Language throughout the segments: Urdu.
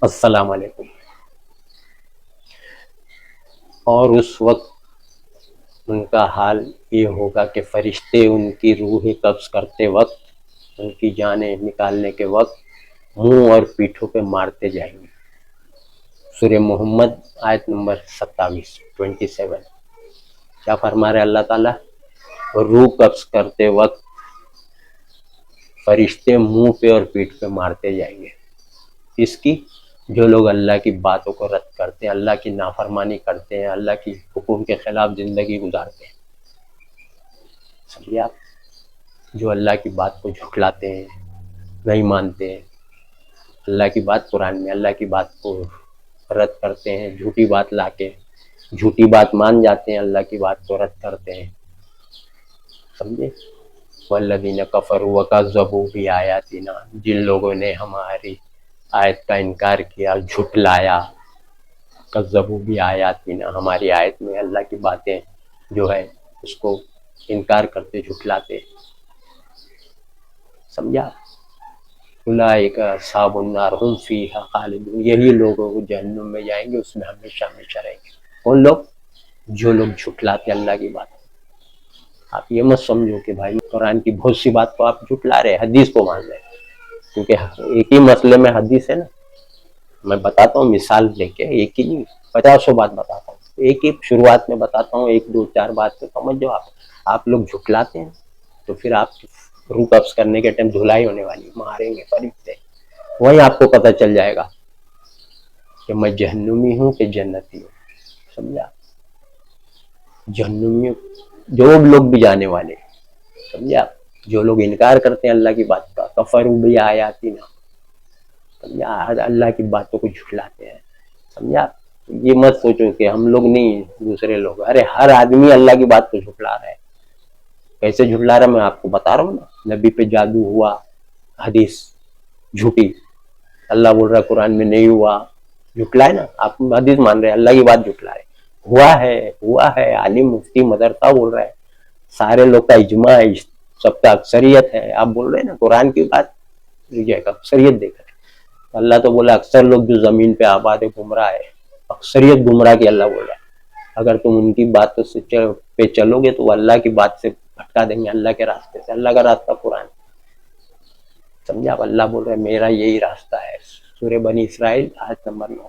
السلام علیکم۔ اور اس وقت ان کا حال یہ ہوگا کہ فرشتے ان کی روح قبض کرتے وقت، ان کی جانیں نکالنے کے وقت منہ اور پیٹھوں پہ مارتے جائیں گے۔ سورہ محمد آیت نمبر 27 کیا فرما رہے اللہ تعالیٰ؟ روح قبض کرتے وقت فرشتے منہ پہ اور پیٹھ پہ مارتے جائیں گے۔ اس کی جو لوگ اللہ کی باتوں کو رد کرتے ہیں، اللہ کی نافرمانی کرتے ہیں، اللہ کی حکم کے خلاف زندگی گزارتے ہیں۔ سمجھے آپ؟ جو اللہ کی بات کو جھٹلاتے ہیں، نہیں مانتے ہیں، اللہ کی بات قرآن میں اللہ کی بات کو رد کرتے ہیں، جھوٹی بات لا کے جھوٹی بات مان جاتے ہیں، اللہ کی بات کو رد کرتے ہیں۔ سمجھے؟ والذین کفروا وکذبوا بآیاتنا، جن لوگوں نے ہماری آیت کا انکار کیا، جھٹلایا، کذبوا بآیاتنا، ہماری آیت میں اللہ کی باتیں جو ہے اس کو انکار کرتے، جھٹلاتے۔ سمجھا؟ اولئک اصحاب النار هم فیہا خالدون، یہی لوگ جہنم میں جائیں گے، اس میں ہمیشہ ہمیشہ رہیں گے۔ کون لوگ؟ جو لوگ جھٹلاتے اللہ کی بات۔ آپ یہ مت سمجھو کہ بھائی قرآن کی بہت سی بات کو آپ جھٹلا رہے، حدیث کو مان رہے، کیونکہ ایک ہی مسئلے میں حدیث ہے نا۔ میں بتاتا ہوں مثال لے کے، ایک ہی نہیں 50 بات بتاتا ہوں، ایک ہی شروعات میں بتاتا ہوں، 1 2 4 بات تو سمجھ جاؤ۔ آپ لوگ جھٹلاتے ہیں تو پھر آپ روح قبض کرنے کے ٹائم دھلائی ہونے والی، ماریں گے فرشتے، وہیں آپ کو پتہ چل جائے گا کہ میں جہنمی ہوں کہ جنتی ہوں۔ سمجھا؟ جہنمی جو لوگ بھی جانے والے، سمجھا؟ جو لوگ انکار کرتے ہیں اللہ کی بات کا، کفروا بآیاتنا، سمجھا؟ اللہ کی باتوں کو جھٹلاتے ہیں۔ سمجھا؟ یہ مت سوچو کہ ہم لوگ نہیں دوسرے لوگ، ارے ہر آدمی اللہ کی بات کو جھٹلا رہا ہے۔ کیسے جھٹلا رہا ہے میں آپ کو بتا رہا ہوں نا۔ نبی پہ جادو ہوا، حدیث جھوٹی، اللہ بول رہا ہے قرآن میں نہیں ہوا، جھٹلا ہے نا۔ آپ حدیث مان رہے ہیں، اللہ کی بات جھٹلا رہے۔ ہوا ہے، عالم مفتی مدرسہ بول رہا ہے، سارے لوگ کا اجماع ہے، سب کا اکثریت ہے، آپ بول رہے ہیں نا قرآن کی بات اکثریت دیکھ رہے ہیں۔ اللہ تو بولا اکثر لوگ جو زمین پہ آباد ہے گمراہ ہے، اکثریت گمراہ کی اللہ بول رہا ہے۔ اگر تم ان کی باتوں سے پہ چلو گے تو وہ اللہ کی بات سے بھٹکا دیں گے، اللہ کے راستے سے۔ اللہ کا راستہ قرآن، سمجھا؟ اللہ بول رہے ہیں میرا یہی راستہ ہے۔ سورہ بنی اسرائیل آیت نمبر 9،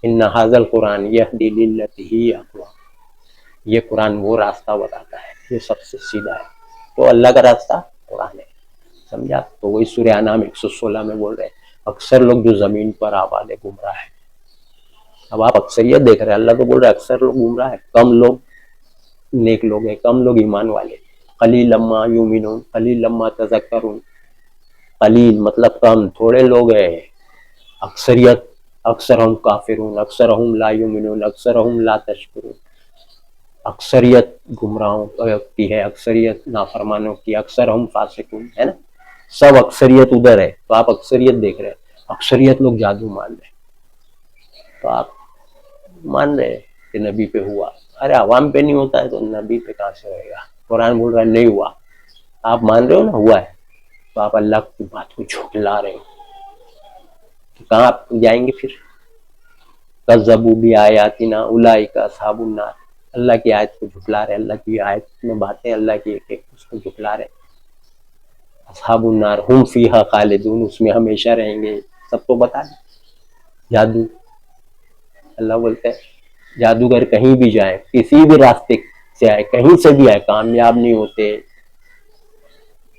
ان ھذا القرآن یہدی للتی ہی اقوم، یہ قرآن وہ راستہ بتاتا ہے جو سب سے سیدھا ہے۔ تو اللہ کا راستہ قرآن ہے، سمجھا؟ تو وہی سورہ انعام 116 میں بول رہے ہیں اکثر لوگ جو زمین پر آباد ہے گمراہ ہے۔ اب آپ اکثریت دیکھ رہے ہیں، اللہ تو بول رہے ہیں اکثر لوگ گمراہ ہے، کم لوگ نیک لوگ ہیں، کم لوگ ایمان والے۔ قلیلا ما یؤمنون قلیلا ما تذکرون، قلیل مطلب کم، تھوڑے لوگ ہیں، اکثریت اکثرہم کافرون، اکثرہم لا یؤمنون، اکثرہم لا تشکرون، اکثریت گمراہوں کی ہے، اکثریت نافرمانوں کی، اکثرہم فاسقون، ہے نا؟ سب اکثریت ادھر ہے، تو آپ اکثریت دیکھ رہے ہیں، اکثریت لوگ جادو مان رہے ہیں، تو آپ مان رہے ہیں کہ نبی پہ ہوا۔ ارے عوام پہ نہیں ہوتا ہے تو نبی پہ کہاں سے ہوئے گا؟ قرآن بول رہا ہے نہیں ہوا، آپ مان رہے ہو نا ہوا ہے، تو آپ اللہ کی بات کو جھٹلا رہے ہو، تو کہاں آپ جائیں گے پھر؟ کذبوا بآیاتنا اولئک اصحاب النار، اللہ کی آیت کو جھٹلا رہے، اللہ کی آیت میں باتیں اللہ کی ایک ایک اس کو جھٹلا رہے۔ اصحاب النار ہم فیہا خالدون، اس میں ہمیشہ رہیں گے، سب کو بتا دیں۔ جادو، اللہ بولتے ہیں جادوگر کہیں بھی جائیں، کسی بھی راستے سے آئے، کہیں سے بھی آئے، کامیاب نہیں ہوتے،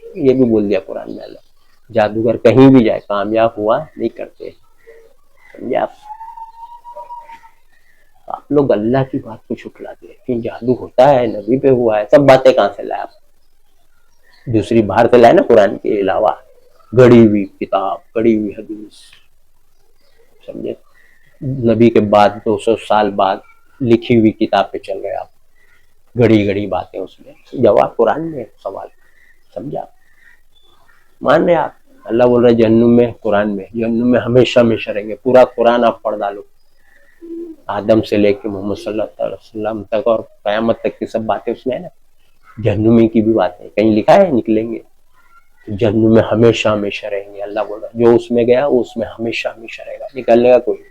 یہ بھی بول دیا قرآن میں اللہ۔ جادوگر کہیں بھی جائے کامیاب ہوا نہیں کرتے، سمجھے آپ؟ آپ لوگ اللہ کی بات کو جھٹلاتے ہیں کہ جادو ہوتا ہے، نبی پہ ہوا ہے، سب باتیں کہاں سے لائے آپ؟ دوسری باہر سے لائے نا، قرآن کے علاوہ گڑی ہوئی کتاب، گڑی ہوئی حدیث، سمجھے؟ نبی کے بعد 200 سال بعد لکھی ہوئی کتاب پہ چل رہے آپ، گڑی گڑی باتیں اس میں، جواب قرآن میں سوال، سمجھا؟ مان رہے آپ؟ اللہ بول رہا ہے جہنم میں، قرآن میں جہنم میں ہمیشہ ہمیشہ رہیں گے۔ پورا قرآن آپ پڑھ ڈالو، آدم سے لے کے محمد صلی اللہ علیہ وسلم تک اور قیامت تک کی سب باتیں اس میں ہے نا، جہنمی کی بھی باتیں کہیں لکھا ہے نکلیں گے، جہنم میں ہمیشہ ہمیشہ رہیں گے. اللہ بول رہا ہے جو اس میں گیا وہ اس میں ہمیشہ ہمیشہ رہے گا, نکلنے کا کوئی.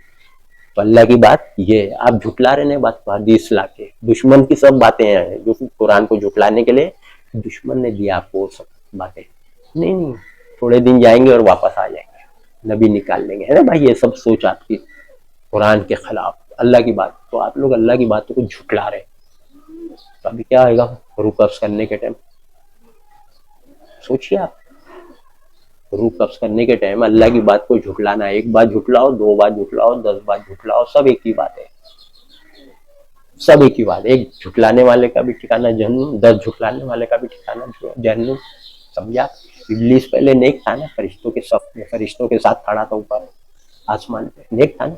تو اللہ کی بات یہ ہے, آپ جھٹلا رہے ہیں بات کو حدیث لا کے. دشمن کی سب باتیں ہیں جو قرآن کو جھٹلانے کے لیے دشمن نے دیا آپ کو سب باتیں. نہیں, تھوڑے دن جائیں گے اور واپس آ جائیں گے, نبی نکال لیں گے. ہے نا بھائی, یہ سب سوچ آپ کی قرآن کے خلاف اللہ کی بات. تو آپ لوگ اللہ کی باتوں کو جھٹلا رہے. تو ابھی کیا ہوئے گا روح قبض کرنے کے ٹائم؟ سوچیے آپ, روح قبض کرنے کے ٹائم اللہ کی بات کو جھٹلانا. ایک بات جھٹلاؤ, 2 بات جھٹلاؤ, 10 بات جھٹلاؤ, سب ایک ہی بات ہے. سب ایک ہی بات. ایک جھٹلانے والے کا بھی ٹھکانا جہنم, 10 جھٹلانے والے کا بھی ٹھکانا جہنم. سمجھا؟ ابلیس پہلے نیک تھا نا, فرشتوں کے صف میں, فرشتوں کے ساتھ کھڑا تھا اوپر آسمان پہ, نیک تھا نا.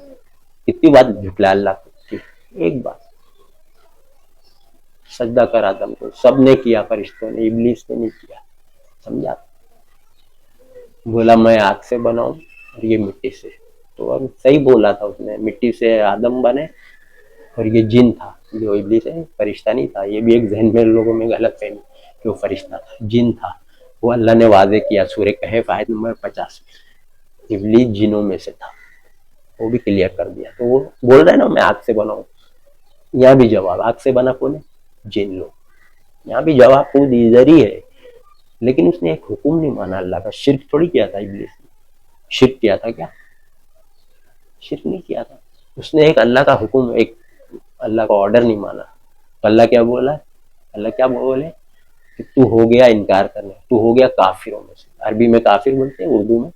کتنی بات جھٹلا اللہ کو؟ ایک بات. سجدہ کر آدم کو, سب نے کیا, فرشتوں نے, ابلیس نے نہیں کیا. سمجھا؟ بولا میں آگ سے بناؤں اور یہ مٹی سے. تو صحیح بولا تھا اس نے, مٹی سے آدم بنے اور یہ جن تھا جو ابلیس ہے, فرشتہ نہیں تھا. یہ بھی ایک ذہن میں لوگوں میں غلط فہمی کہ وہ فرشتہ تھا, جن تھا. وہ اللہ نے واضح کیا سورہ کہف آیت نمبر 50 میں, ابلیس جنوں میں سے تھا, وہ بھی کلیئر کر دیا. تو وہ بول رہا ہے نا میں آگ سے بناؤں. یہاں بھی جواب, آگ سے بنا کون ہے؟ جن لوگ. یہاں بھی جواب خود ادھر ہی ہے. لیکن اس نے ایک حکم نہیں مانا اللہ کا. شرک تھوڑی کیا تھا ابلیس نے, شرک کیا تھا کیا؟ شرک نہیں کیا تھا. اس نے ایک اللہ کا حکم, ایک اللہ کا آرڈر نہیں مانا. تو اللہ کیا بولا؟ اللہ کیا بولے کہ تو ہو گیا انکار کرنے, تو ہو گیا کافروں میں سے. عربی میں کافر بولتے ہیں, اردو میں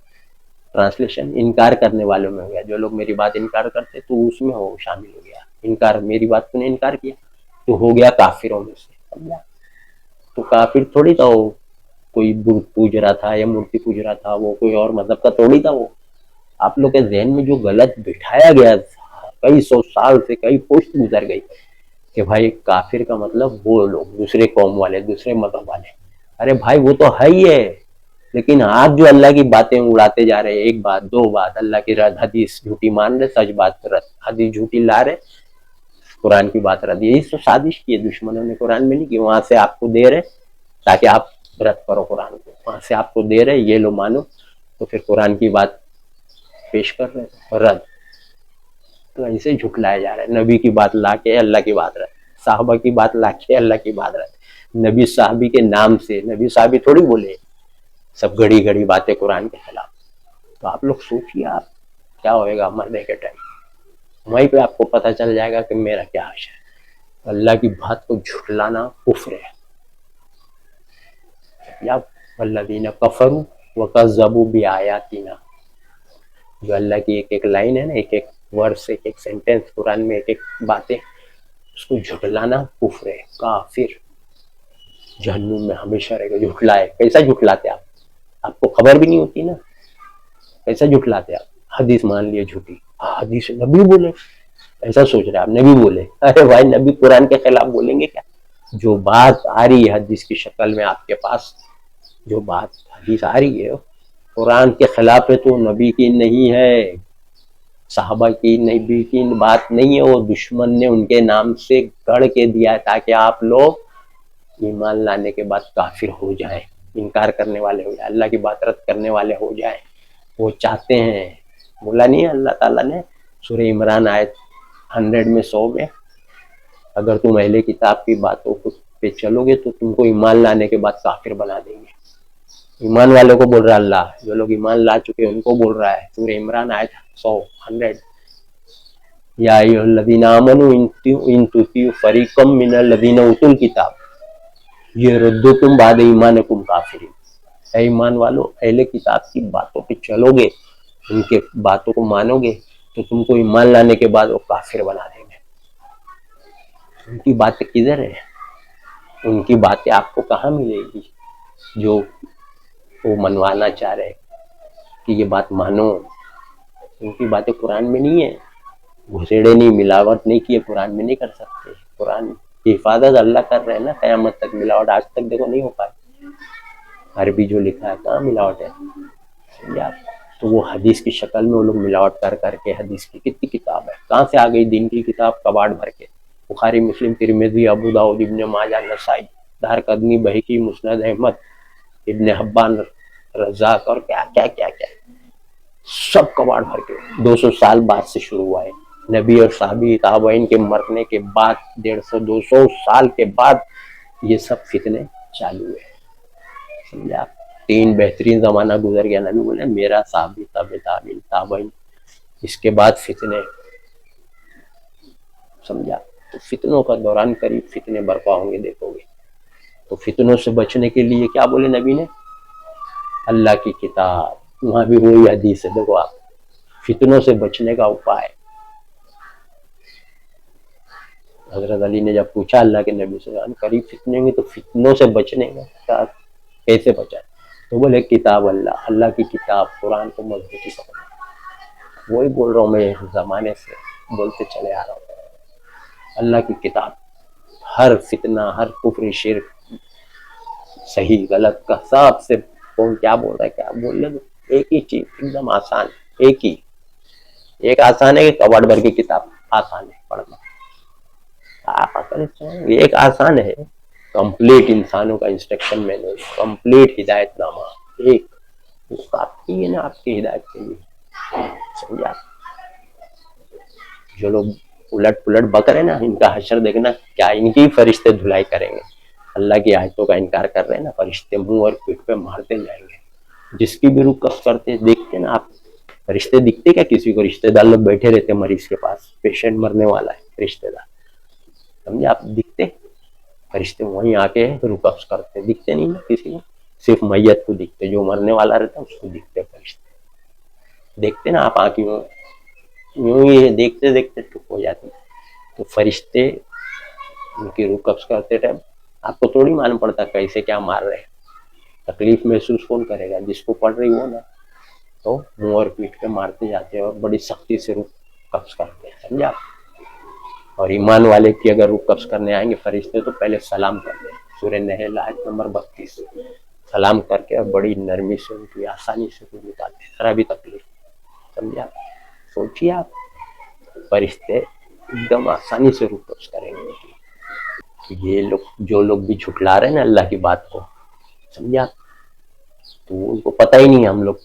ٹرانسلیشن انکار کرنے والوں میں ہو گیا. جو لوگ میری بات انکار کرتے تو اس میں ہو شامل ہو گیا. انکار, میری بات تو نے انکار کیا تو ہو گیا کافروں میں سے. سمجھا؟ تو کافر تھوڑی تھا وہ کوئی بت پوج رہا تھا یا مورتی پوج رہا تھا, وہ کوئی اور مذہب کا تھوڑی تھا. وہ آپ لوگ کے ذہن میں جو غلط بٹھایا گیا کئی 100 سال سے, کئی پشت گزر گئی کہ بھائی کافر کا مطلب وہ لوگ دوسرے قوم والے, دوسرے مذہب والے. ارے بھائی وہ تو ہے ہی ہے, لیکن آپ جو اللہ کی باتیں اڑاتے جا رہے, ایک بات 2 بات, اللہ کی رد حدیث جھوٹی مان رہے, سچ بات رد حدیث جھوٹی لا رہے, قرآن کی بات رد. یہی تو سازش کی ہے دشمنوں نے قرآن میں نہیں کی. وہاں سے آپ کو دے رہے تاکہ آپ رد کرو قرآن کو, وہاں سے آپ کو دے رہے یہ لو مانو, تو پھر قرآن کی بات پیش کر رہے رد. تو ایسے جھٹلایا جا رہا ہے. نبی کی بات لا کے اللہ کی بات رد, صحابہ کی بات لا کے اللہ کی بات رد. نبی صحابی کے نام سے, نبی صحابی تھوڑی بولے, سب گھڑی گھڑی باتیں قرآن کے خلاف. تو آپ لوگ سوچیے آپ کیا ہوئے گا مرنے کے ٹائم. وہیں پہ آپ کو پتہ چل جائے گا کہ میرا کیا حش ہے. اللہ کی بات کو جھٹلانا کفر ہے. یا والذین کفروا وکذبوا بآیاتنا, جو اللہ کی ایک ایک لائن ہے نا, ایک ایک ورس, ایک ایک سینٹینس قرآن میں, ایک ایک باتیں, اس کو جھٹلانا کفر ہے. کافر جہنم میں ہمیشہ رہے گا. جھٹلائے, کیسا جھٹلاتے آپ؟ آپ کو خبر بھی نہیں ہوتی نا, کیسا جھٹلاتے آپ؟ حدیث مان لیے جھوٹی, حدیث نبی بولے, ایسا سوچ رہے آپ نبی بولے. ارے بھائی نبی قرآن کے خلاف بولیں گے کیا؟ جو بات آ رہی ہے حدیث کی شکل میں آپ کے پاس, جو بات حدیث آ رہی ہے قرآن کے خلاف ہے تو نبی کی نہیں ہے, صحابہ کی نبی کی بات نہیں ہے. وہ دشمن نے ان کے نام سے گڑھ کے دیا تاکہ آپ لوگ ایمان لانے کے بعد کافر ہو جائیں, انکار کرنے والے ہو جائیں, اللہ کی بات رد کرنے والے ہو جائیں. وہ چاہتے ہیں. بولا نہیں ہے اللہ تعالیٰ نے سورہ عمران آیت 100 میں 100 میں, اگر تم اہل کتاب کی باتوں پہ چلو گے تو تم کو ایمان لانے کے بعد کافر بنا دیں گے. ایمان والوں کو بول رہا اللہ, جو لوگ ایمان لا چکے ان کو بول رہا ہے. سورہ عمران آیت 100 یا ایھا الذین آمنوا ان تطیعوا فریقا من الذین اوتوا الکتاب یردوکم بعد ایمانکم کافرین. اے ایمان والو, اہل کتاب کی باتوں پہ چلو گے, ان کے باتوں کو مانو گے تو تم کو ایمان لانے کے بعد وہ کافر بنا دیں گے. ان کی باتیں کدھر ہے؟ ان کی باتیں آپ کو کہاں ملے گی جو وہ منوانا چاہ رہے کہ یہ بات مانو؟ ان کی باتیں قرآن میں نہیں ہے. گھسیڑے نہیں, ملاوٹ نہیں کیے قرآن میں نہیں کر سکتے. قرآن کی حفاظت اللہ کر رہے ہیں نا قیامت تک. ملاوٹ آج تک دیکھو نہیں ہو پائی. عربی جو لکھا ہے کہاں ملاوٹ ہے یار. تو وہ حدیث کی شکل میں وہ لوگ ملاوٹ کر کر کے, حدیث کی کتنی کتاب ہے, کہاں سے آ گئی دین کی کتاب کباڑ بھر کے. بخاری, مسلم, ترمذی, ابو داؤد, ابن ماجہ, نسائی, دارقطنی, بہقی, مسند احمد, ابن حبان, رزاق اور کیا کیا کیا کیا سب کباڑ بھر کے 200 سال بعد سے شروع ہوا ہے. نبی اور صحابی تابعین کے مرنے کے بعد 150-200 سال کے بعد یہ سب فتنے چالو ہے. سمجھا؟ 3 بہترین زمانہ گزر گیا. نبی بولے میرا صحابی تابعین اس کے بعد فتنے. سمجھا؟ تو فتنوں کا دوران قریب فتنے برپا ہوں گے دیکھو گے. تو فتنوں سے بچنے کے لیے کیا بولے نبی نے؟ اللہ کی کتاب. وہاں بھی وہی حدیث ہے دیکھو آپ, فتنوں سے بچنے کا اپائے. حضرت علی نے جب پوچھا اللہ کے نبی سے قریب فتنے ہوں گے تو فتنوں سے بچنے کا کیسے بچائے؟ تو بولے کتاب اللہ کی کتاب قرآن کو مضبوطی پکڑنا. وہی بول رہا ہوں میں زمانے سے بولتے چلے آ رہا ہوں. اللہ کی کتاب ہر فتنہ, ہر کفر شرک صحیح غلط کا سب سے کون کیا بول رہا ہے کیا بول رہے, ایک ہی چیز ایک دم آسان, ایک آسان ہے کہ کباڑ بھر کی کتاب آسان ہے پڑھنا. ایک آسان ہے کمپلیٹ انسانوں کا انسٹرکشن مینوال, کمپلیٹ ہدایت نامہ ایک کافی ہے نا آپ کی ہدایت کے لیے. سمجھا؟ جو لوگ الٹ پلٹ بک رہے نا ان کا حشر دیکھنا کیا ان کی فرشتے دھلائی کریں گے. اللہ کی آیتوں کا انکار کر رہے ہیں نا, فرشتے منہ اور پیٹ پہ مارتے جائیں گے. جس کی بھی روح قبض کرتے دیکھتے نا آپ, فرشتے دکھتے کیا کسی کو؟ رشتے دار لوگ بیٹھے رہتے مریض کے پاس, پیشنٹ مرنے والا ہے رشتے دار, سمجھے آپ؟ دکھتے فرشتے وہیں آ کے روح قبض کرتے, دکھتے نہیں نا کسی کو, صرف میت کو دکھتے, جو مرنے والا رہتا اس کو دکھتے فرشتے. دیکھتے نا آپ آنکھوں یوں ہی دیکھتے دیکھتے ٹک ہو جاتی. تو فرشتے ان کی روح قبض کرتے ٹائم آپ کو تھوڑی معلوم پڑتا کیسے کیا مار رہے ہیں. تکلیف محسوس کون کرے گا؟ جس کو پڑ رہی وہ نا. تو منہ اور پیٹ پہ مارتے جاتے ہیں اور بڑی سختی سے روح قبض کرتے ہیں. سمجھا؟ اور ایمان والے کی اگر روح قبض کرنے آئیں گے فرشتے تو پہلے سلام کرتے ہیں. سورہ نحل آیت نمبر 32 سلام کر کے اور بڑی نرمی سے ان کی آسانی سے روح نکالتے ہیں, ذرا بھی تکلیف. سمجھا؟ سوچیے آپ, فرشتے ایک دم آسانی سے روح قبض کریں گے. یہ لوگ جو لوگ بھی جھٹلا رہے ہیں نا اللہ کی بات کو, سمجھا, تو ان کو پتہ ہی نہیں ہم لوگ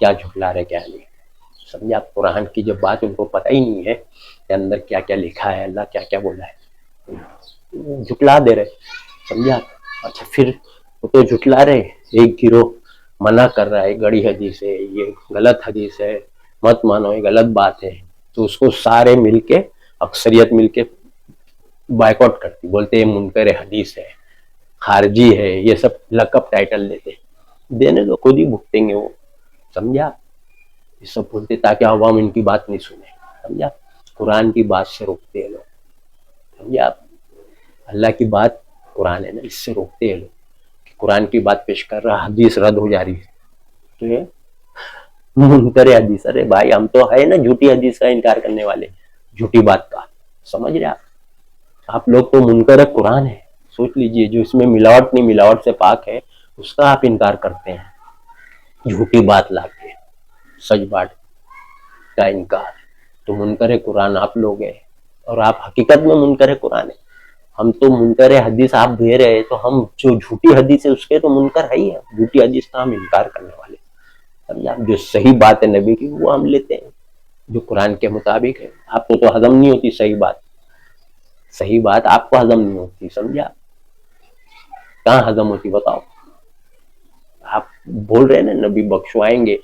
کیا جھٹلا رہے کیا نہیں. سمجھا؟ قرآن کی جب بات ان کو پتہ ہی نہیں ہے کہ اندر کیا کیا لکھا ہے, اللہ کیا کیا بولا ہے, جھٹلا دے رہے. سمجھا؟ اچھا پھر وہ تو جھٹلا رہے, ایک گروہ منع کر رہا ہے گڑی حدیث ہے, یہ غلط حدیث ہے, مت مانو, یہ غلط بات ہے. تو اس کو سارے مل کے, اکثریت مل کے بائیکاٹ کرتی, بولتے ہیں منکر حدیث ہے, خارجی ہے, یہ سب لقب ٹائٹل دیتے. دینے تو خود ہی بھگتیں گے وہ. سمجھا؟ یہ سب بولتے تاکہ عوام ان کی بات نہیں سنے. سمجھا؟ قرآن کی بات سے روکتے ہیں لوگ. سمجھا؟ اللہ کی بات قرآن ہے نا, اس سے روکتے ہیں لوگ. قرآن کی بات پیش کر رہا, حدیث رد ہو جا رہی ہے تو یہ منکر حدیث. ارے بھائی ہم تو ہے نا جھوٹی حدیث کا انکار کرنے والے, جھوٹی بات کا. سمجھ رہے آپ لوگ تو منکر قرآن ہے. سوچ لیجئے, جو اس میں ملاوٹ نہیں, ملاوٹ سے پاک ہے, اس کا آپ انکار کرتے ہیں. جھوٹی بات لا کے سچ بات کا انکار. تو منکر قرآن آپ لوگ ہیں, اور آپ حقیقت میں منکر قرآن ہے. ہم تو منکر حدیث آپ دے رہے ہیں, تو ہم جو جھوٹی حدیث ہے اس کے تو منکر ہے ہی ہے. جھوٹی حدیث کا ہم انکار کرنے والے. سمجھا؟ جو صحیح بات ہے نبی کی وہ ہم لیتے ہیں, جو قرآن کے مطابق ہے. آپ کو تو ہضم نہیں ہوتی صحیح بات, صحیح بات آپ کو ہضم نہیں ہوتی. سمجھا؟ کہاں ہضم ہوتی بتاؤ؟ آپ بول رہے ہیں نا نبی بخشوائیں گے,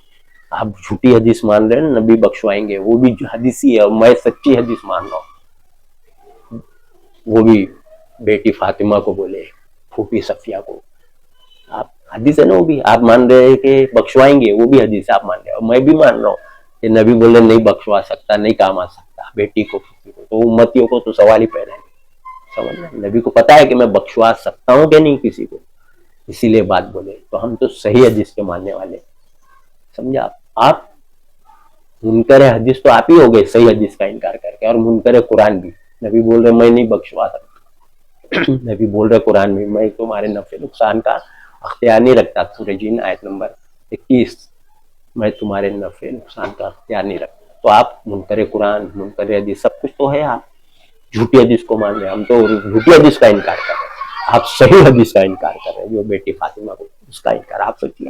آپ جھوٹی حدیث مان رہے ہیں نا نبی بخشوائیں گے, وہ بھی حدیثی ہے, اور میں سچی حدیث مان رہا ہوں. وہ بھی بیٹی فاطمہ کو بولے, پھوپھی صفیہ کو, آپ حدیث ہے نا, وہ بھی آپ مان رہے ہیں کہ بخشوائیں گے, وہ بھی حدیث آپ مان رہے ہیں. اور میں بھی مان رہا ہوں کہ نبی بولے نہیں بخشوا سکتا, نہیں کام آ سکتا بیٹی کو, پھوپھی کو. تو امتیوں کو تو سوال ہی پیدا ہے. سمجھ رہے, نبی کو پتا ہے کہ میں بخشوا سکتا ہوں کہ نہیں کسی کو, اسی لیے بات بولے. تو ہم تو صحیح حدیث کے ماننے والے. سمجھا؟ آپ منکر حدیث تو آپ ہی ہو گئے صحیح حدیث کا انکار کر کے, اور منکر قرآن بھی. نبی بول رہے میں نہیں بخشوا سکتا, نبی بول رہے قرآن میں میں تمہارے نفع نقصان کا اختیار نہیں رکھتا. سورہ جن آیت نمبر 21, میں تمہارے نفع نقصان کا اختیار نہیں رکھتا. تو آپ منکر قرآن, منکر حدیث, سب کچھ تو ہے. آپ جھوٹی حدیث کو مان رہے ہیں, ہم تو جھوٹی حدیث کا انکار کر رہے ہیں. آپ صحیح حدیث کا انکار کر رہے ہیں, جو بیٹی فاطمہ کو اس کا انکار. آپ سوچیے,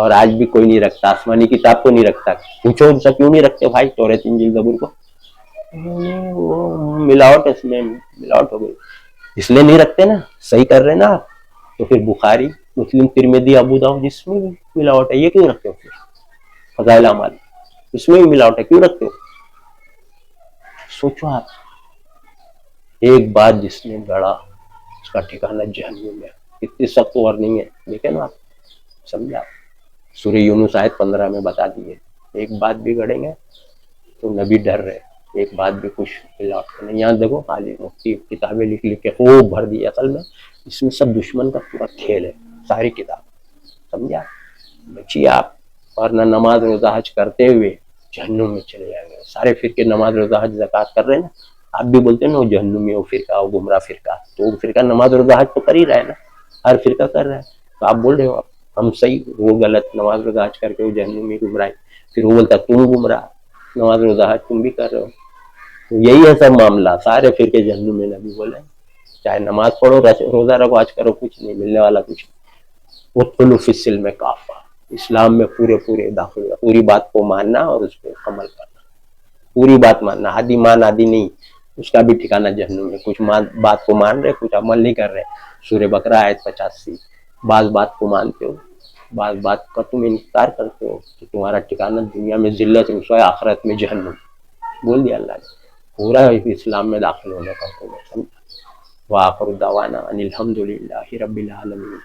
اور آج بھی کوئی نہیں رکھتا, آسمانی کتاب کو نہیں رکھتا. پوچھو ان سے کیوں نہیں رکھتے بھائی توریت انجیل زبور کو؟ وہ ملاوٹ ہے, اس میں ملاوٹ ہو گئی, اس لیے نہیں رکھتے نا. صحیح کر رہے نا آپ. تو پھر بخاری, مسلم, ترمذی, ابو داؤد جس میں بھی ملاوٹ ہے, یہ کیوں رکھتے ہو؟ فضائل اعمال اس میں بھی ملاوٹ ہے, کیوں رکھتے ہو؟ سوچو آپ. ایک بات جس نے گڑا اس کا ٹھکانہ جہنم ہے. کتنی سخت وارننگ ہے, دیکھیں نا آپ, سمجھا. سورہ یونس آیت 15 میں بتا دیے, ایک بات بھی گڑیں گے تو نبی ڈر رہے, ایک بات بھی کچھ ملاوٹ نہیں. یہاں دیکھو خالی مفتی کتابیں لکھ لکھ کے خوب بھر دی. اصل میں اس میں سب دشمن کا پورا کھیل ہے, ساری کتاب, سمجھا. بچیے آپ. اور نہ نماز روزہ حج کرتے ہوئے جہنم میں چلے جائیں گے. سارے فرقے نماز روزہ حج زکوٰۃ کر رہے ہیں نا, آپ بھی بولتے ہیں نا وہ جہنمی, وہ فرقہ, وہ گمراہ فرقہ. تو وہ فرقہ نماز روزہ حج تو کر ہی رہا ہے نا, ہر فرقہ کر رہا ہے. تو آپ بول رہے ہو ہم صحیح, وہ غلط, نماز روزہ حج کر کے وہ جہنمی گمراہ. پھر وہ بولتا تم گمراہ, نماز روزہ حج تم بھی کر رہے ہو. تو یہی ہے سب معاملہ, سارے فرقے جہنم میں نبی بولے. چاہے نماز پڑھو, روزہ رکھو, حج کرو, کچھ نہیں ملنے والا, کچھ نہیں. ادخلوا فی السلم کافہ, اسلام میں پورے داخل ہو. پوری بات کو ماننا اور اس پہ عمل کرنا, پوری بات ماننا. آدھی مان آدھی نہیں, اس کا بھی ٹھکانہ جہنم ہے. کچھ بات کو مان رہے, کچھ عمل نہیں کر رہے. سورہ بقرہ آیت 85. بعض بات کو مانتے ہو, بعض بات کا تم انکار کرتے ہو, کہ تمہارا ٹھکانہ دنیا میں ذلت, رسوائی, آخرت میں جہنم. بول دیا اللہ نے, پورا اسلام میں داخل ہونے کا حکم ہے. وآخر دعوانا ان الحمد للہ رب العالمین.